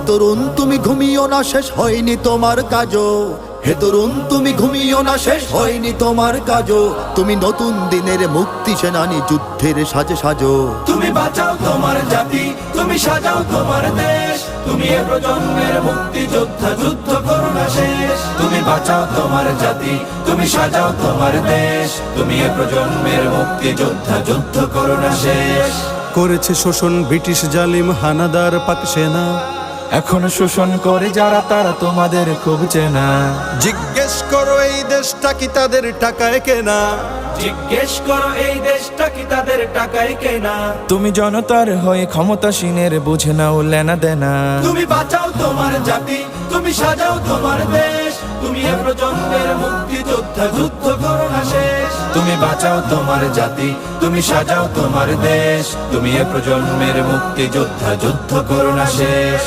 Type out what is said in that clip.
তরুণ তুমি ঘুমিও না, শেষ হয়নি তোমার কাজও। হে তরুণ তুমি ঘুমিও না, শেষ হয়নি তোমার কাজও। তুমি নতুন দিনের মুক্তি সেনানী, যুদ্ধের সাজে সাজো। তুমি বাঁচাও তোমার জাতি, তুমি সাজাও তোমার দেশ। তুমি এ প্রজন্মের মুক্তি যোদ্ধা, যুদ্ধ করো না শেষ। তুমি বাঁচাও তোমার জাতি, তুমি সাজাও তোমার দেশ। তুমি এ প্রজন্মের মুক্তি যোদ্ধা, যুদ্ধ করো না শেষ। করেছে শোষণ ব্রিটিশ জালিম হানাদার পাক সেনা, এখন শোষণ করে যারা তারা তোমাদের খুব চেনা। জিজ্ঞেস করো এই দেশটা কি তাদের টাকায় কেনা। জিজ্ঞেস করো এই দেশটা কি তাদের টাকায় কেনা। তুমি জনতার হয়ে ক্ষমতাসীনের বুঝে নাও লেনা দেনা। তুমি বাঁচাও তোমার জাতি, তুমি সাজাও তোমার দেশ। তুমি এ প্রজন্মের মুক্তি যোদ্ধা, যুদ্ধ করো না শেষ। তুমি বাঁচাও তোমার জাতি, তুমি সাজাও তোমার দেশ। তুমি এ প্রজন্মের মুক্তি যোদ্ধা, যুদ্ধ করো না শেষ।